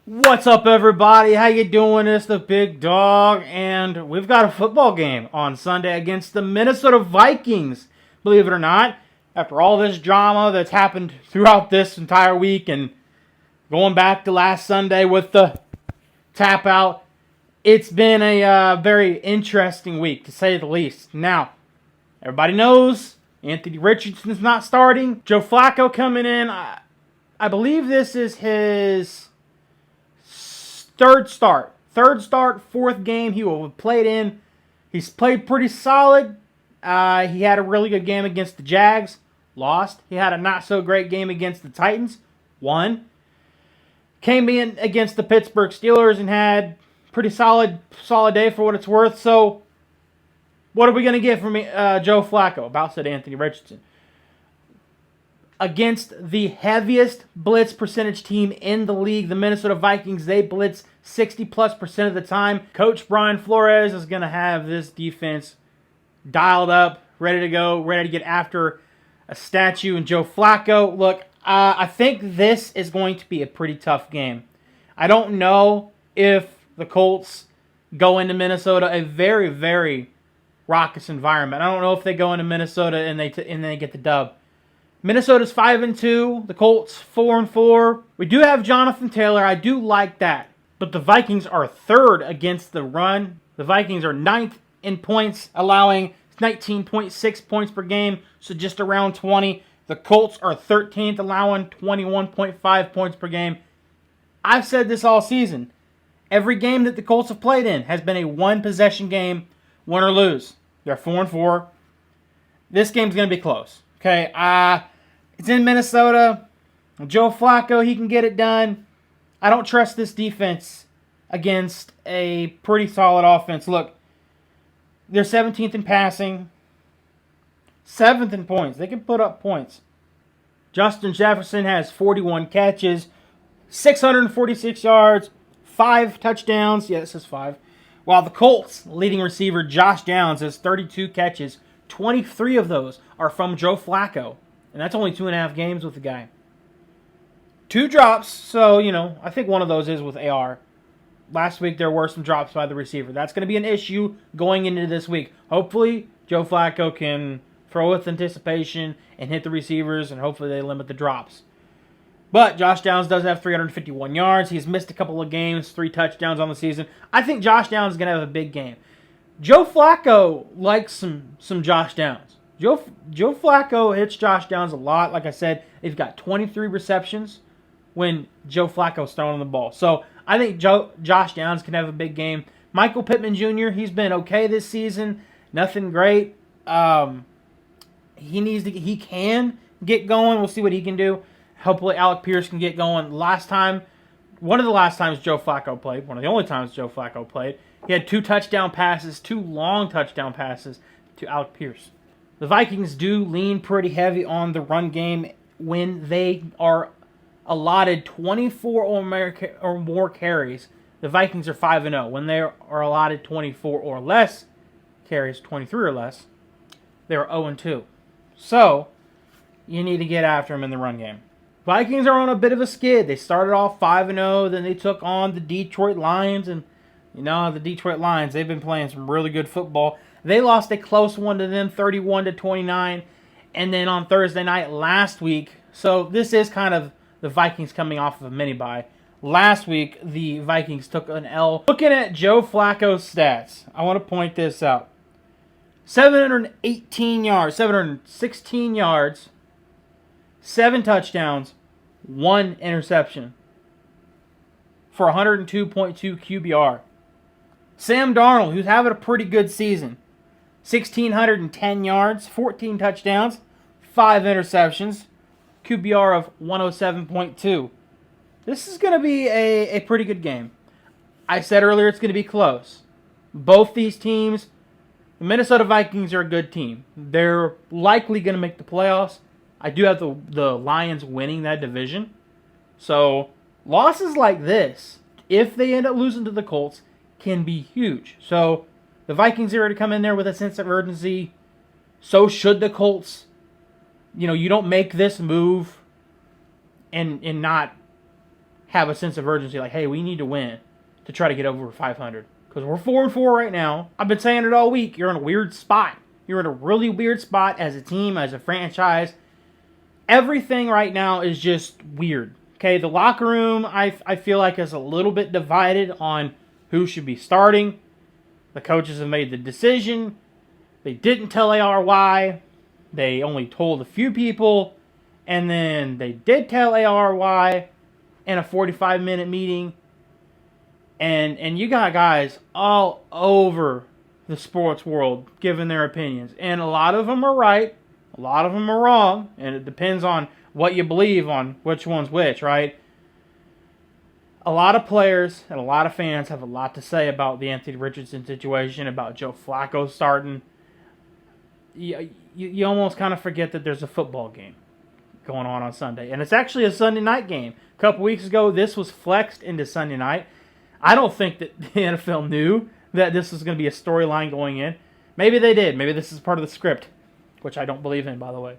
What's up, everybody? How you doing? It's the Big Dog, and we've got a football game on Sunday against the Minnesota Vikings. Believe it or not, after all this drama that's happened throughout this entire week and going back to last Sunday with the tap out, it's been a very interesting week, to say the least. Now, everybody knows Anthony Richardson's not starting. Joe Flacco coming in. I believe this is his third start, fourth game he will have played in. He's played pretty solid. He had a really good game against the Jags, lost. He had a not so great game against the Titans, won. Came in against the Pittsburgh Steelers and had pretty solid day for what it's worth. So, what are we going to get from Joe Flacco? About said Anthony Richardson. Against the heaviest blitz percentage team in the league, the Minnesota Vikings, they blitz 60+% of the time. Coach Brian Flores is going to have this defense dialed up, ready to go, ready to get after a statue. And Joe Flacco, look, I think this is going to be a pretty tough game. I don't know if the Colts go into Minnesota, a very, very raucous environment. I don't know if they go into Minnesota and they get the dub. Minnesota's 5-2. The Colts 4-4. We do have Jonathan Taylor. I do like that. But the Vikings are third against the run. The Vikings are ninth in points, allowing 19.6 points per game, so just around 20. The Colts are 13th, allowing 21.5 points per game. I've said this all season. Every game that the Colts have played in has been a one-possession game, win or lose. They're 4-4. This game's going to be close. Okay, it's in Minnesota. Joe Flacco, he can get it done. I don't trust this defense against a pretty solid offense. Look, they're 17th in passing, 7th in points. They can put up points. Justin Jefferson has 41 catches, 646 yards, 5 touchdowns. Yeah, it says 5. While the Colts' leading receiver, Josh Downs, has 32 catches. 23 of those are from Joe Flacco. And that's only 2.5 games with the guy. 2 drops, so, I think one of those is with AR. Last week there were some drops by the receiver. That's going to be an issue going into this week. Hopefully, Joe Flacco can throw with anticipation and hit the receivers, and hopefully they limit the drops. But Josh Downs does have 351 yards. He's missed a couple of games, 3 touchdowns on the season. I think Josh Downs is going to have a big game. Joe Flacco likes some Josh Downs. Joe Flacco hits Josh Downs a lot. Like I said, he's got 23 receptions when Joe Flacco's throwing the ball. So I think Josh Downs can have a big game. Michael Pittman Jr., he's been okay this season. Nothing great. He can get going. We'll see what he can do. Hopefully Alec Pierce can get going. One of the last times Joe Flacco played, one of the only times Joe Flacco played, he had 2 touchdown passes, 2 long touchdown passes to Alec Pierce. The Vikings do lean pretty heavy on the run game when they are allotted 24 or more carries. The Vikings are 5-0. When they are allotted 24 or less carries, 23 or less, they're 0-2. So, you need to get after them in the run game. Vikings are on a bit of a skid. They started off 5-0, then they took on the Detroit Lions, and the Detroit Lions, they've been playing some really good football. They lost a close one to them, 31-29, and then on Thursday night last week. So this is kind of the Vikings coming off of a mini-bye. Last week, the Vikings took an L. Looking at Joe Flacco's stats, I want to point this out. 718 yards, 716 yards, 7 touchdowns, 1 interception for 102.2 QBR. Sam Darnold, who's having a pretty good season, 1,610 yards, 14 touchdowns, 5 interceptions, QBR of 107.2. This is going to be a pretty good game. I said earlier it's going to be close. Both these teams, the Minnesota Vikings are a good team. They're likely going to make the playoffs. I do have the Lions winning that division. So, losses like this, if they end up losing to the Colts, can be huge. So, the Vikings are to come in there with a sense of urgency. So should the Colts. You don't make this move and not have a sense of urgency, like, hey, we need to win to try to get over 500. Because we're 4-4 right now. I've been saying it all week. You're in a weird spot. You're in a really weird spot as a team, as a franchise. Everything right now is just weird. Okay, the locker room, I feel like, is a little bit divided on who should be starting. The coaches have made the decision. They didn't tell AR why. They only told a few people. And then they did tell AR why in a 45-minute meeting. And you got guys all over the sports world giving their opinions. And a lot of them are right. A lot of them are wrong. And it depends on what you believe on which one's which, right? A lot of players and a lot of fans have a lot to say about the Anthony Richardson situation, about Joe Flacco starting. You almost kind of forget that there's a football game going on Sunday. And it's actually a Sunday night game. A couple weeks ago, this was flexed into Sunday night. I don't think that the NFL knew that this was going to be a storyline going in. Maybe they did. Maybe this is part of the script, which I don't believe in, by the way.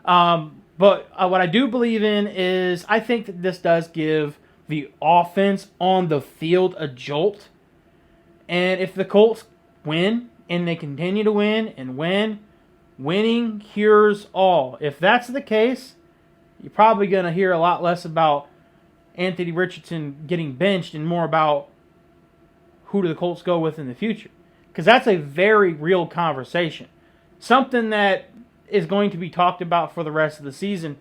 But what I do believe in is I think that this does give the offense on the field a jolt. And if the Colts win and they continue to win and win, winning cures all. If that's the case, you're probably going to hear a lot less about Anthony Richardson getting benched and more about who do the Colts go with in the future. Because that's a very real conversation. Something that is going to be talked about for the rest of the season,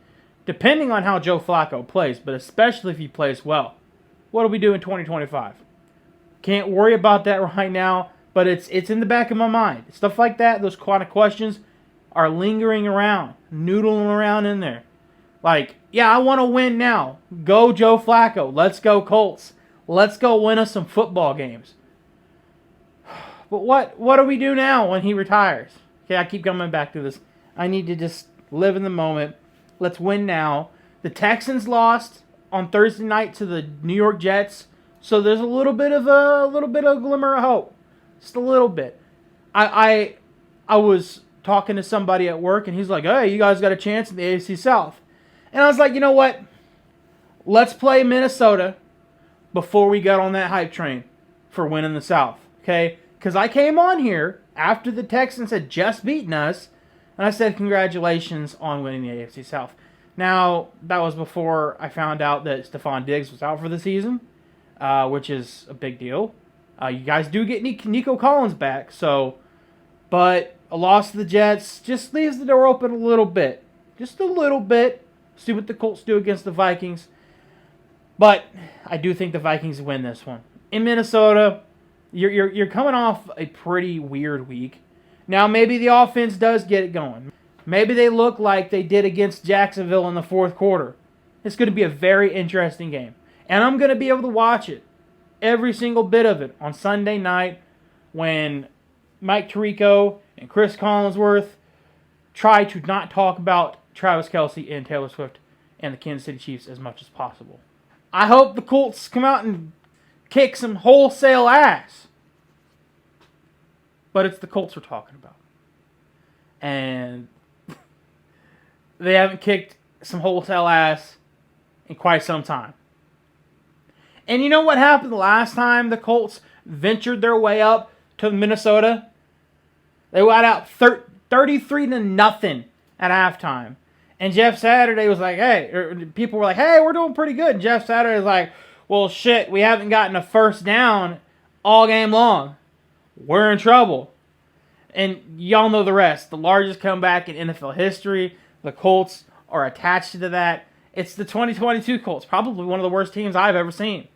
depending on how Joe Flacco plays, but especially if he plays well. What do we do in 2025? Can't worry about that right now, but it's in the back of my mind. Stuff like that, those kind of questions are lingering around, noodling around in there. Like, yeah, I want to win now. Go Joe Flacco. Let's go Colts. Let's go win us some football games. But what do we do now when he retires? Okay, I keep coming back to this. I need to just live in the moment. Let's win now. The Texans lost on Thursday night to the New York Jets, so there's a little bit of glimmer of hope, just a little bit. I was talking to somebody at work, and he's like, "Hey, you guys got a chance in the AFC South," and I was like, "You know what? Let's play Minnesota before we got on that hype train for winning the South, okay?" Because I came on here after the Texans had just beaten us, and I said, congratulations on winning the AFC South. Now, that was before I found out that Stephon Diggs was out for the season, which is a big deal. You guys do get Nico Collins back, but a loss to the Jets just leaves the door open a little bit. Just a little bit. See what the Colts do against the Vikings. But I do think the Vikings win this one. In Minnesota, you're coming off a pretty weird week. Now, maybe the offense does get it going. Maybe they look like they did against Jacksonville in the fourth quarter. It's going to be a very interesting game. And I'm going to be able to watch it, every single bit of it, on Sunday night when Mike Tirico and Chris Collinsworth try to not talk about Travis Kelce and Taylor Swift and the Kansas City Chiefs as much as possible. I hope the Colts come out and kick some wholesale ass. But it's the Colts we're talking about. And they haven't kicked some wholesale ass in quite some time. And you know what happened last time the Colts ventured their way up to Minnesota? They got out 33-0 at halftime. And Jeff Saturday was like, hey, people were like, hey, we're doing pretty good. And Jeff Saturday was like, well, shit, we haven't gotten a first down all game long. We're in trouble. And y'all know the rest. The largest comeback in NFL history. The Colts are attached to that. It's the 2022 Colts. Probably one of the worst teams I've ever seen.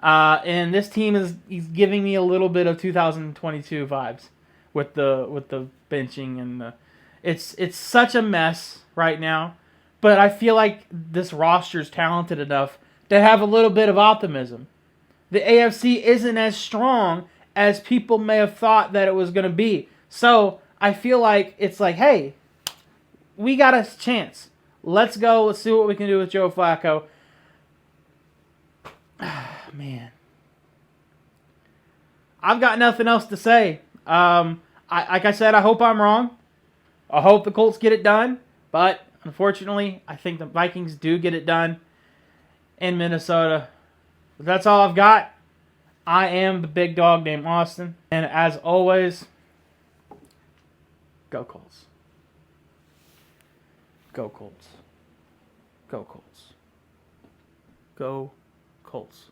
And this team is giving me a little bit of 2022 vibes with the benching and the. It's such a mess right now. But I feel like this roster is talented enough to have a little bit of optimism. The AFC isn't as strong as people may have thought that it was going to be. So I feel like it's like, hey, we got a chance. Let's go. Let's see what we can do with Joe Flacco. Man. I've got nothing else to say. Like I said, I hope I'm wrong. I hope the Colts get it done. But unfortunately, I think the Vikings do get it done. in Minnesota. But that's all I've got. I am the big dog named Austin. And as always, go Colts. Go Colts. Go Colts. Go Colts.